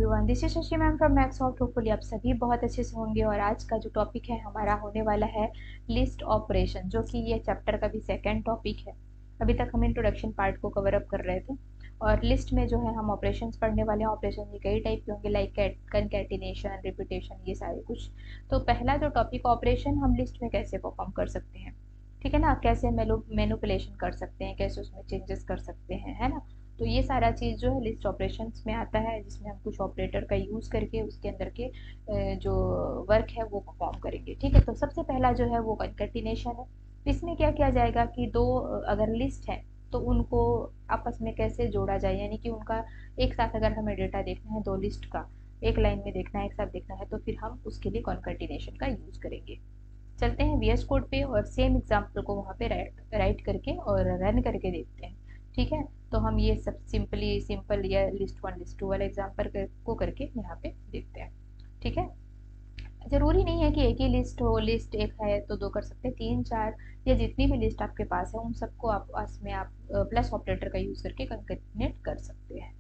Everyone, this is Shashi ma'am from Maxsoft. Hopefully आप सभी बहुत अच्छे से होंगे। और आज का जो टॉपिक है हमारा होने वाला है लिस्ट ऑपरेशन, जो कि ये चैप्टर का भी सेकंड टॉपिक है। अभी तक हम इंट्रोडक्शन पार्ट को कवर अप कर रहे थे और लिस्ट में जो है हम ऑपरेशंस पढ़ने वाले हैं। ऑपरेशन ये कई टाइप के होंगे, लाइक कंकैटिनेशन, रिपीटेशन, ये सारे कुछ। तो पहला जो टॉपिक ऑपरेशन, हम लिस्ट में कैसे परफॉर्म कर सकते हैं, ठीक है ना, कैसे मैनिपुलेशन कर सकते हैं, कैसे उसमें चेंजेस कर सकते हैं, है ना। तो ये सारा चीज़ जो है लिस्ट ऑपरेशंस में आता है, जिसमें हम कुछ ऑपरेटर का यूज़ करके उसके अंदर के जो वर्क है वो परफॉर्म करेंगे। ठीक है, तो सबसे पहला जो है वो कंकैटिनेशन है। इसमें क्या किया जाएगा कि दो अगर लिस्ट है तो उनको आपस में कैसे जोड़ा जाए, यानी कि उनका एक साथ अगर हमें डेटा देखना है दो लिस्ट का, एक लाइन में देखना है, एक साथ देखना है, तो फिर हम उसके लिए कंकैटिनेशन का यूज़ करेंगे। चलते हैं वीएस कोड पे और सेम एग्जाम्पल को वहाँ पे राइट करके और रन करके देखते हैं। ठीक है, तो हम ये सब सिंपल या लिस्ट वन लिस्ट टू वाला एग्जाम्पल को करके यहाँ पे देखते हैं। ठीक है, जरूरी नहीं है कि एक ही लिस्ट हो, लिस्ट एक है तो दो कर सकते हैं, तीन चार या जितनी भी लिस्ट आपके पास है उन सबको आप उसमें आप प्लस ऑपरेटर का यूज करके कंकैटिनेट कर सकते हैं।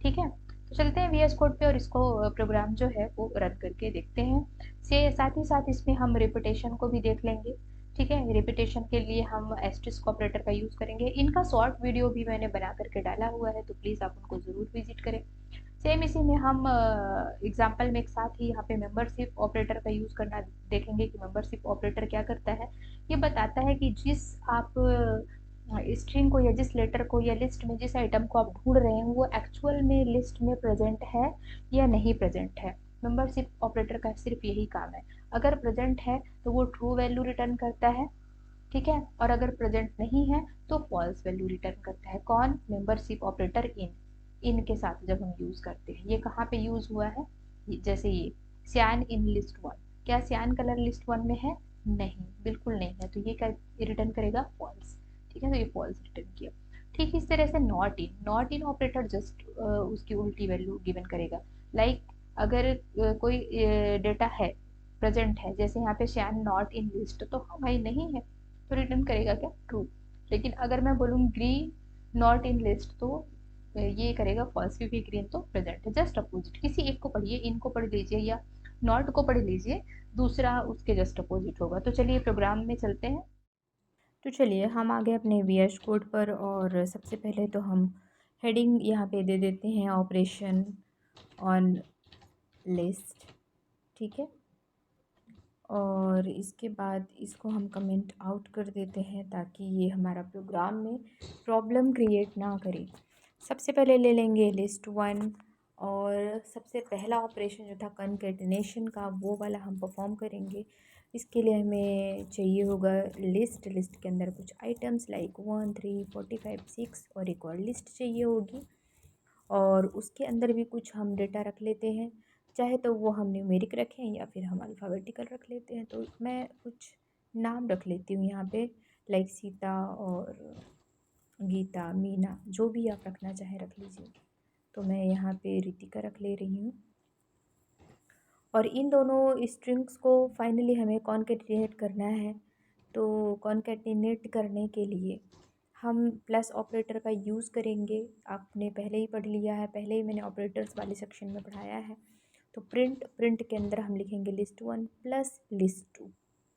ठीक है, तो चलते हैं वीएस कोड पे और इसको प्रोग्राम जो है वो रन करके देखते हैं। से साथ ही साथ इसमें हम रिपीटेशन को भी देख लेंगे। ठीक है, रिपीटेशन के लिए हम एस्टेरिस्क ऑपरेटर का यूज़ करेंगे। इनका शॉर्ट वीडियो भी मैंने बना करके डाला हुआ है, तो प्लीज़ आप उनको ज़रूर विजिट करें। सेम इसी में हम एग्जाम्पल में एक साथ ही यहाँ पे मेंबरशिप ऑपरेटर का यूज़ करना देखेंगे कि मेंबरशिप ऑपरेटर क्या करता है। ये बताता है कि जिस आप स्ट्रिंग को या जिस लेटर को या लिस्ट में जिस आइटम को आप ढूंढ रहे हैं वो एक्चुअल में लिस्ट में प्रेजेंट है या नहीं प्रेजेंट है। मेंबरशिप ऑपरेटर का सिर्फ यही काम है। अगर प्रेजेंट है तो वो ट्रू वैल्यू रिटर्न करता है, ठीक है, और अगर प्रेजेंट नहीं है तो फॉल्स वैल्यू रिटर्न करता है। कौन? मेंबरशिप ऑपरेटर इन के साथ जब हम यूज करते हैं। ये कहाँ पे यूज हुआ है? जैसे ये सियान इन लिस्ट वन, क्या सियान कलर लिस्ट वन में है? नहीं, बिल्कुल नहीं है, तो ये क्या रिटर्न करेगा? फॉल्स। ठीक है, तो ये फॉल्स रिटर्न किया। ठीक इस तरह से नॉट इन ऑपरेटर जस्ट उसकी उल्टी वैल्यू गिवन करेगा। लाइक अगर कोई डेटा है, प्रेजेंट है, जैसे यहाँ पे श्यान नॉट इन लिस्ट, तो हाँ भाई नहीं है, तो रिटर्न करेगा क्या? ट्रू। लेकिन अगर मैं बोलूँ ग्रीन नॉट इन लिस्ट, तो ये करेगा फॉल्स, क्योंकि ग्रीन तो प्रेजेंट है। जस्ट अपोजिट, किसी एक को पढ़िए, इनको पढ़ लीजिए या नॉट को पढ़ लीजिए, दूसरा उसके जस्ट अपोजिट होगा। तो चलिए प्रोग्राम में चलते हैं। तो चलिए हम आ गए अपने वीएस कोड पर और सबसे पहले तो हम हेडिंग यहाँ पे दे देते हैं ऑपरेशन ऑन लिस्ट। ठीक है, और इसके बाद इसको हम कमेंट आउट कर देते हैं ताकि ये हमारा प्रोग्राम में प्रॉब्लम क्रिएट ना करे। सबसे पहले ले लेंगे लिस्ट वन और सबसे पहला ऑपरेशन जो था कंकैटिनेशन का वो वाला हम परफॉर्म करेंगे। इसके लिए हमें चाहिए होगा लिस्ट। लिस्ट के अंदर कुछ आइटम्स लाइक 1 3 45 6 और एक और लिस्ट चाहिए होगी, और उसके अंदर भी कुछ हम डेटा रख लेते हैं। चाहे तो वो हम न्यूमेरिक रखें या फिर हम अल्फ़ाबेटिकल रख लेते हैं। तो मैं कुछ नाम रख लेती हूँ यहाँ पे, लाइक सीता और गीता, मीना, जो भी आप रखना चाहें रख लीजिए। तो मैं यहाँ पे रितिका रख ले रही हूँ। और इन दोनों स्ट्रिंग्स को फाइनली हमें कॉन्कैटिनेट करना है। तो कॉन्कैटिनेट करने के लिए हम प्लस ऑपरेटर का यूज़ करेंगे। आपने पहले ही पढ़ लिया है, पहले ही मैंने ऑपरेटर्स वाले सेक्शन में पढ़ाया है। तो प्रिंट के अंदर हम लिखेंगे list one plus list two.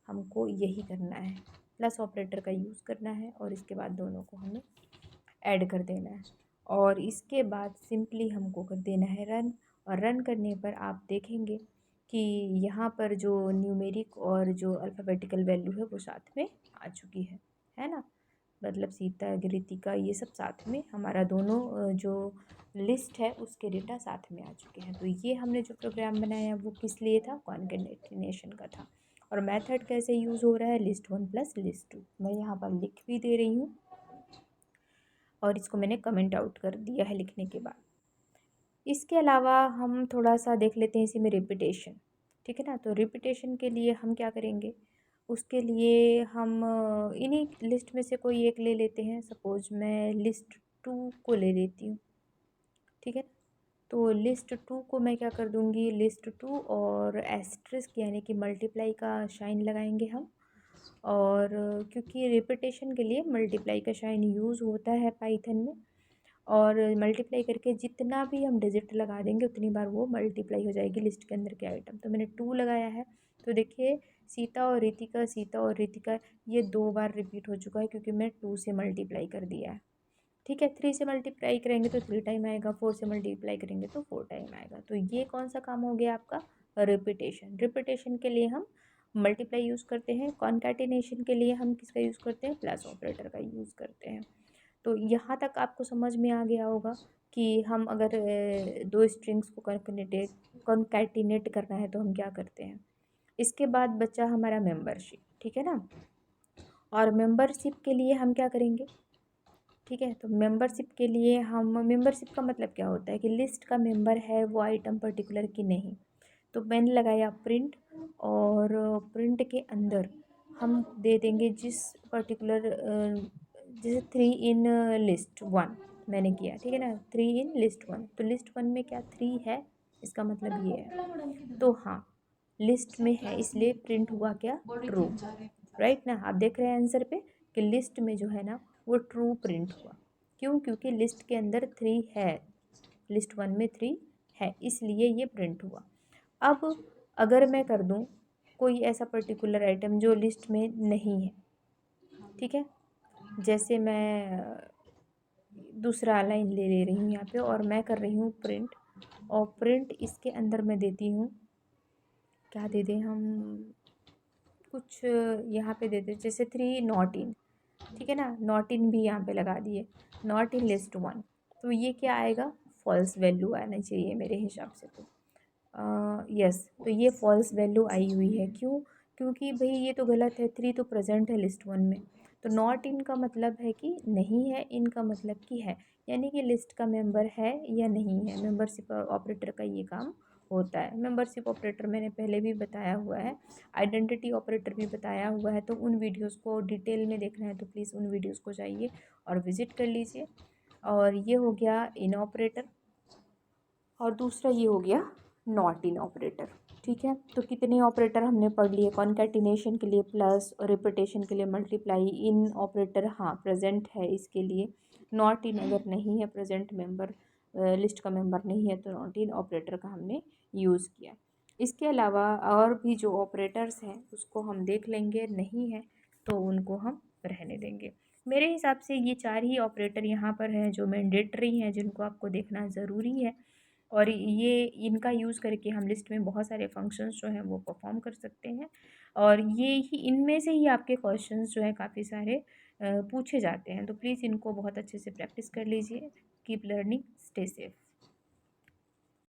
हमको यही करना है, प्लस ऑपरेटर का यूज़ करना है और इसके बाद दोनों को हमें ऐड कर देना है। और इसके बाद सिंपली हमको कर देना है रन। और रन करने पर आप देखेंगे कि यहाँ पर जो न्यूमेरिक और जो अल्फ़ाबेटिकल वैल्यू है वो साथ में आ चुकी है ना। मतलब सीता, ऋतिका, ये सब साथ में हमारा दोनों जो लिस्ट है उसके डेटा साथ में आ चुके हैं। तो ये हमने जो प्रोग्राम बनाया वो किस लिए था? कॉन्कैटिनेशन का था। और मेथड कैसे यूज़ हो रहा है? List one plus list two. मैं यहाँ पर लिख भी दे रही हूँ और इसको मैंने कमेंट आउट कर दिया है लिखने के बाद। इसके अलावा हम थोड़ा सा देख लेते हैं इसी में रिपीटेशन। ठीक है ना, तो रिपीटेशन के लिए हम क्या करेंगे? उसके लिए हम इन्हीं लिस्ट में से कोई एक ले लेते हैं। सपोज मैं लिस्ट टू को ले लेती हूँ। ठीक है, तो लिस्ट टू को मैं क्या कर दूँगी? लिस्ट टू और एस्ट्रिस्क यानी कि मल्टीप्लाई का साइन लगाएंगे हम। और क्योंकि रिपीटेशन के लिए मल्टीप्लाई का साइन यूज़ होता है पाइथन में, और मल्टीप्लाई करके जितना भी हम डिजिट लगा देंगे उतनी बार वो मल्टीप्लाई हो जाएगी लिस्ट के अंदर के आइटम। तो मैंने 2 लगाया है, तो देखिए सीता और रितिका ये 2 बार रिपीट हो चुका है क्योंकि मैं 2 से मल्टीप्लाई कर दिया है। ठीक है, 3 से मल्टीप्लाई करेंगे तो 3 टाइम आएगा, 4 से मल्टीप्लाई करेंगे तो 4 टाइम आएगा। तो ये कौन सा काम हो गया आपका? रिपीटेशन। रिपीटेशन के लिए हम मल्टीप्लाई यूज़ करते हैं, कॉन्कैटिनेशन के लिए हम किसका यूज़ करते हैं? प्लस ऑपरेटर का यूज़ करते हैं। तो यहाँ तक आपको समझ में आ गया होगा कि हम अगर दो स्ट्रिंग्स को कॉन्कैटिनेट करना है तो हम क्या करते हैं। इसके बाद बचा हमारा मेंबरशिप, ठीक है ना। और मेंबरशिप के लिए हम क्या करेंगे? ठीक है, तो मेंबरशिप के लिए हम मेंबरशिप का मतलब क्या होता है कि लिस्ट का मेंबर है वो आइटम पर्टिकुलर की नहीं। तो मैंने लगाया प्रिंट, और प्रिंट के अंदर हम दे देंगे जिस पर्टिकुलर जैसे 3 इन लिस्ट 1 मैंने किया, ठीक है ना, 3 इन लिस्ट 1। तो लिस्ट 1 में क्या 3 है, इसका मतलब ये है। तो हाँ, लिस्ट में है इसलिए प्रिंट हुआ क्या? ट्रू। राइट ना, आप देख रहे हैं आंसर पे कि लिस्ट में जो है ना वो ट्रू प्रिंट हुआ। क्यों? क्योंकि लिस्ट के अंदर 3 है, लिस्ट 1 में 3 है इसलिए ये प्रिंट हुआ। अब अगर मैं कर दूं कोई ऐसा पर्टिकुलर आइटम जो लिस्ट में नहीं है, ठीक है, जैसे मैं दूसरा लाइन ले रही हूँ यहाँ पे और मैं कर रही हूँ प्रिंट, और प्रिंट इसके अंदर मैं देती हूँ, क्या दे दें हम, कुछ यहाँ पे दे दें जैसे 3 नॉट इन, ठीक है ना, नॉट इन भी यहाँ पे लगा दिए, नॉट इन लिस्ट 1। तो ये क्या आएगा? फॉल्स वैल्यू आना चाहिए मेरे हिसाब से। तो यस, तो ये फॉल्स वैल्यू आई हुई है। क्यों? क्योंकि भाई ये तो गलत है, 3 तो प्रेजेंट है लिस्ट 1 में। तो नॉट इन का मतलब है कि नहीं है, इन का मतलब कि है, यानी कि लिस्ट का मेंबर है या नहीं है। मेंबरशिप ऑपरेटर का ये काम होता है। मेंबरशिप ऑपरेटर मैंने पहले भी बताया हुआ है, आइडेंटिटी ऑपरेटर भी बताया हुआ है। तो उन वीडियोस को डिटेल में देखना है तो प्लीज़ उन वीडियोस को जाइए और विज़िट कर लीजिए। और ये हो गया इन ऑपरेटर, और दूसरा ये हो गया नॉट इन ऑपरेटर। ठीक है, तो कितने ऑपरेटर हमने पढ़ लिए? कॉन्कैटिनेशन के लिए प्लस, और रिपीटेशन के लिए मल्टीप्लाई। इन ऑपरेटर हाँ प्रेजेंट है इसके लिए। नॉट इन अगर नहीं है, प्रेजेंट मेंबर लिस्ट का मेंबर नहीं है, तो नॉट इन ऑपरेटर का हमने यूज़ किया। इसके अलावा और भी जो ऑपरेटर्स हैं उसको हम देख लेंगे, नहीं है तो उनको हम रहने देंगे। मेरे हिसाब से ये 4 ही ऑपरेटर यहाँ पर हैं जो मैंडेटरी हैं, जिनको आपको देखना ज़रूरी है। और ये इनका यूज़ करके हम लिस्ट में बहुत सारे फंक्शंस जो हैं वो परफॉर्म कर सकते हैं। और ये ही इनमें से ही आपके क्वेश्चंस जो हैं काफ़ी सारे पूछे जाते हैं। तो प्लीज़ इनको बहुत अच्छे से प्रैक्टिस कर लीजिए। Keep learning, stay safe.